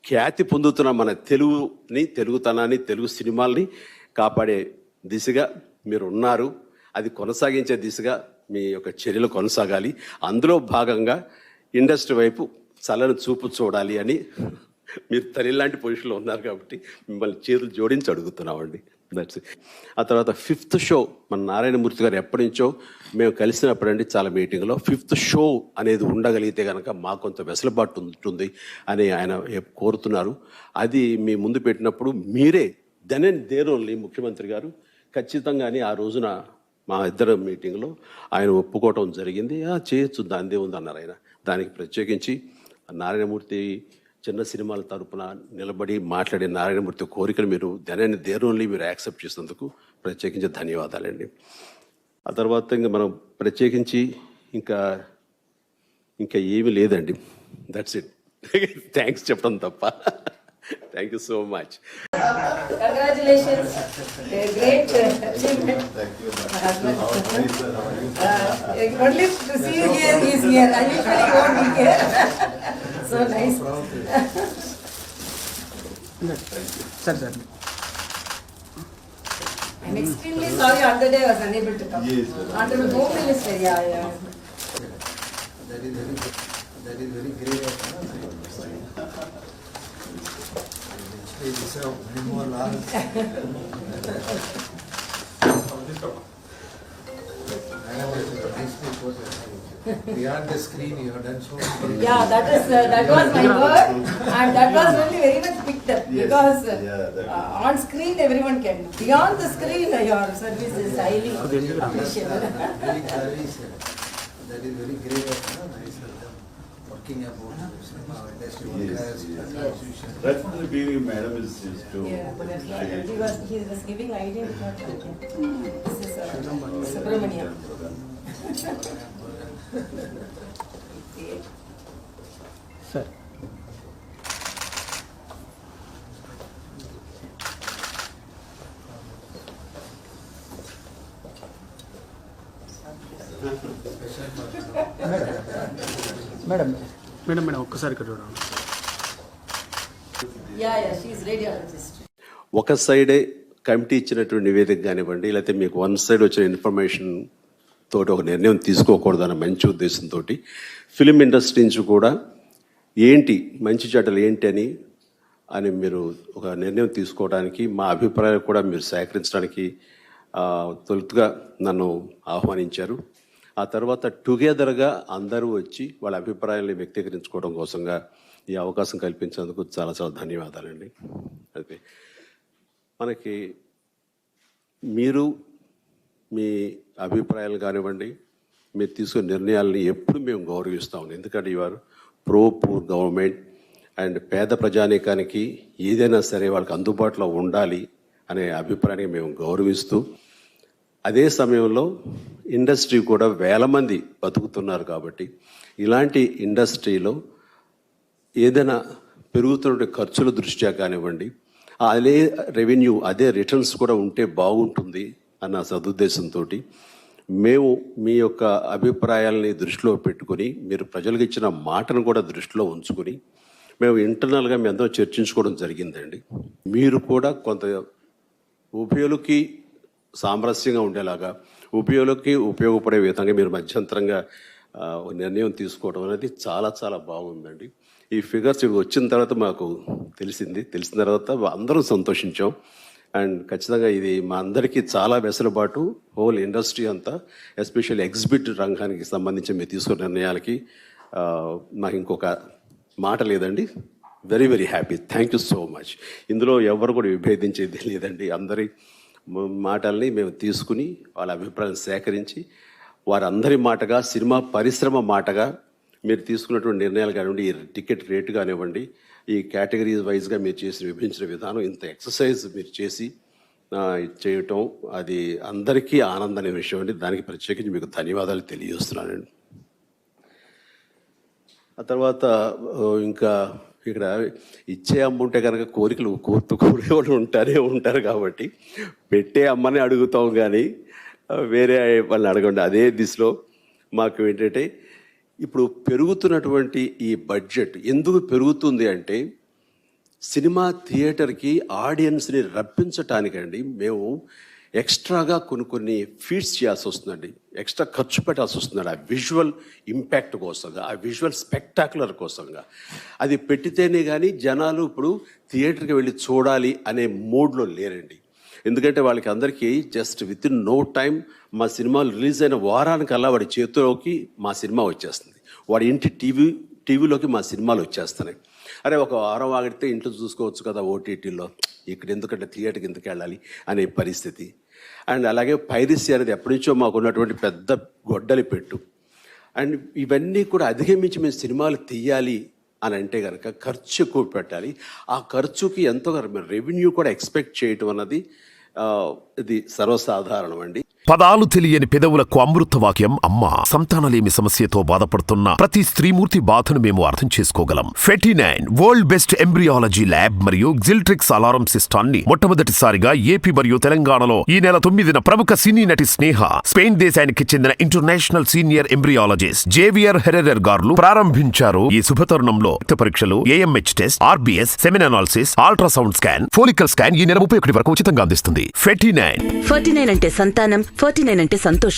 ఖ్యాతి పొందుతున్న మన తెలుగుని, తెలుగుతనాన్ని, తెలుగు సినిమాల్ని కాపాడే దిశగా మీరు ఉన్నారు. అది కొనసాగించే దిశగా మీ యొక్క చర్యలు కొనసాగాలి. అందులో భాగంగా ఇండస్ట్రీ వైపు చల్లని చూపు చూడాలి అని మీరు తల్లిలాంటి పొజిషన్లో ఉన్నారు కాబట్టి మిమ్మల్ని చేతులు జోడించి అడుగుతున్నామండి. That's it. ఆ తర్వాత 5th షో మన నారాయణమూర్తి గారు ఎప్పటి నుంచో మేము కలిసినప్పుడండి చాలా మీటింగ్లో 5th షో అనేది ఉండగలిగితే కనుక మాకు కొంత వెసులుబాటు ఉంటుంది అని ఆయన కోరుతున్నారు. అది మీ ముందు పెట్టినప్పుడు మీరే దెన్ అండ్ దేర్ ఓన్లీ ముఖ్యమంత్రి గారు ఖచ్చితంగానే ఆ రోజున మా ఇద్దరు మీటింగ్లో ఆయన ఒప్పుకోవటం జరిగింది. చేయొచ్చు, దానిదే ఉంది అన్నారు ఆయన. దానికి ప్రత్యేకించి నారాయణమూర్తి చిన్న సినిమాల తరపున నిలబడి మాట్లాడే నారాయణమూర్తి కోరికను మీరు దెన్ దేర్ ఓన్లీ మీరు యాక్సెప్ట్ చేసినందుకు ప్రత్యేకించి ధన్యవాదాలండి. ఆ తర్వాత ఇంకా మనం ప్రత్యేకించి ఇంకా ఏమీ లేదండి. That's it. థ్యాంక్స్ చెప్పడం తప్ప. Thank you so much. Congratulations. A great achievement. Thank you. Only to see you here, he is here. I usually won't be here. So nice. Sir. I'm extremely sorry on the day I was unable to come. Yes, sir. Under the Home Minister, yeah. That is very great. They deserve many more laurels. Beyond the screen, you have done so much. Yeah, that was my word, and that was really very much picked up. Yes. Because Yeah, on screen everyone can. Beyond the screen, your service is highly appreciable. Very service. That is very great. Nice of them. Working about cinema industry workers, contribution. Right from the beginning, madam is to. Yeah, that's right. He was giving idea. This is Subramania. Sir. Madam ఒక్కసారి ఇక్కడ చూడండి. Yeah, she is radiologist. ఒక సైడే committee ఇచ్చినటువంటి నివేదిక కానివ్వండి, లేకపోతే మీకు వన్ సైడ్ వచ్చిన ఇన్ఫర్మేషన్ తోటి ఒక నిర్ణయం తీసుకోకూడదన్న మంచి ఉద్దేశంతో ఫిలిం ఇండస్ట్రీ నుంచి కూడా ఏంటి మంచి చెడ్డలు ఏంటి అని మీరు ఒక నిర్ణయం తీసుకోవడానికి, మా అభిప్రాయాలు కూడా మీరు సేకరించడానికి తొలుతుగా నన్ను ఆహ్వానించారు. ఆ తర్వాత టుగెదర్గా అందరూ వచ్చి వాళ్ళ అభిప్రాయాన్ని వ్యక్తీకరించుకోవడం కోసంగా ఈ అవకాశం కల్పించేందుకు చాలా చాలా ధన్యవాదాలండి. అయితే మనకి మీరు మీ అభిప్రాయాలు కానివ్వండి, మీరు తీసుకునే నిర్ణయాలని ఎప్పుడు మేము గౌరవిస్తాం. ఎందుకంటే ఇవారు పూర్ గవర్నమెంట్ అండ్ పేద ప్రజానీకానికి ఏదైనా సరే వాళ్ళకి అందుబాటులో ఉండాలి అనే అభిప్రాయాన్ని మేము గౌరవిస్తూ, అదే సమయంలో ఇండస్ట్రీ కూడా వేల మంది బతుకుతున్నారు కాబట్టి ఇలాంటి ఇండస్ట్రీలో ఏదైనా పెరుగుతున్న ఖర్చుల దృష్ట్యా కానివ్వండి, అదే రెవెన్యూ అదే రిటర్న్స్ కూడా ఉంటే బాగుంటుంది అన్న సదుద్దేశంతో మేము మీ యొక్క అభిప్రాయాలని దృష్టిలో పెట్టుకొని, మీరు ప్రజలకు ఇచ్చిన మాటను కూడా దృష్టిలో ఉంచుకొని మేము ఇంటర్నల్గా మీ అందరూ చర్చించుకోవడం జరిగిందండి. మీరు కూడా కొంత ఉభయులకి సామరస్యంగా ఉండేలాగా, ఉభయులకి ఉపయోగపడే విధంగా మీరు మధ్యంతరంగా నిర్ణయం తీసుకోవడం అనేది చాలా చాలా బాగుందండి. ఈ ఫిగర్స్ వచ్చిన తర్వాత మాకు తెలిసిన తర్వాత అందరం సంతోషించాం. అండ్ ఖచ్చితంగా ఇది మా అందరికీ చాలా వెసులుబాటు, హోల్ ఇండస్ట్రీ అంతా, ఎస్పెషల్లీ ఎగ్జిబిట్ రంగానికి సంబంధించి మీరు తీసుకున్న నిర్ణయాలకి నాకు ఇంకొక మాట లేదండి. Very very happy. Thank you so much. ఇందులో ఎవరు కూడా విభేదించేది లేదండి. అందరి మాటల్ని మేము తీసుకుని వాళ్ళ అభిప్రాయాలు సేకరించి వారందరి మాటగా, సినిమా పరిశ్రమ మాటగా మీరు తీసుకున్నటువంటి నిర్ణయాలు కానివ్వండి, ఈ టికెట్ రేటు కానివ్వండి, ఈ కేటగిరీస్ వైజ్గా మీరు విభజించిన విధానం, ఇంత ఎక్సర్సైజ్ మీరు చేయటం అది అందరికీ ఆనందమైన విషయం అండి. దానికి ప్రత్యేకించి మీకు ధన్యవాదాలు తెలియజేస్తున్నానండి. ఆ తర్వాత ఇంకా ఇక్కడ ఇచ్చే అమ్మ ఉంటే కనుక కోరికలు కోరేవాళ్ళు ఉంటారు కాబట్టి పెట్టే అమ్మని అడుగుతాం, కానీ వేరే వాళ్ళని అడగండి. అదే దిశలో మాకు ఏంటంటే ఇప్పుడు పెరుగుతున్నటువంటి ఈ బడ్జెట్ ఎందుకు పెరుగుతుంది అంటే సినిమా థియేటర్కి ఆడియన్స్ని రప్పించటానికండి మేము ఎక్స్ట్రాగా కొన్ని ఫీడ్స్ చేయాల్సి వస్తుందండి, ఎక్స్ట్రా ఖర్చు పెట్టాల్సి వస్తుందండి ఆ విజువల్ ఇంపాక్ట్ కోసంగా, ఆ విజువల్ స్పెక్టాకులర్ కోసంగా. అది పెట్టితేనే కానీ జనాలు ఇప్పుడు థియేటర్కి వెళ్ళి చూడాలి అనే మూడ్లో లేరండి. ఎందుకంటే వాళ్ళకి అందరికీ just within no time మా సినిమాలు రిలీజ్ అయిన వారానికల్లా వాడి చేతిలోకి మా సినిమా వచ్చేస్తుంది, వాడి ఇంటి టీవీలోకి మా సినిమాలు వచ్చేస్తున్నాయి. అరే ఒక వారం ఆగితే ఇంట్లో చూసుకోవచ్చు కదా ఓటీటీలో, ఇక్కడ ఎందుకంటే థియేటర్కి ఎందుకు వెళ్ళాలి అనే పరిస్థితి. అండ్ అలాగే పైరసీ అనేది ఎప్పటి నుంచో మాకు ఉన్నటువంటి పెద్ద గొడ్డలి పెట్టు. అండ్ ఇవన్నీ కూడా అధిగమించి మేము సినిమాలు తీయాలి అని అంటే కనుక ఖర్చు ఎక్కువ పెట్టాలి. ఆ ఖర్చుకి ఎంతో రెవెన్యూ కూడా ఎక్స్పెక్ట్ చేయటం అన్నది ఇది సర్వసాధారణం అండి. పదాలు తెలియని పెదవులకు అమృత వాక్యం అమ్మ. సంతానలేమి సమస్యతో బాధపడుతున్న ప్రతి స్త్రీమూర్తి బాధను మేము అర్థం చేసుకోగలం. Fertinine world best embryology lab మరియు జిల్ట్రిక్స్ అలారం సిస్టాన్ని మొట్టమొదటిసారిగా ఏపీ మరియు తెలంగాణలో ఈ నెల 9న ప్రముఖ సినీ నటి స్నేహ, స్పెయిన్ దేశానికి చెందిన international senior embryologist Javier Herrera గారు ప్రారంభించారు. ఈ శుభతరుణంలో రక్త పరీక్షలు, AMH test, RBS, సెమిన్ analysis, ultrasound scan, follicle scan ఈ నెల 31 వరకు ఉచితంగా అందిస్తుంది. ఫెర్టినైన్ అంటే సంతానం, 49 అంటే సంతోషం.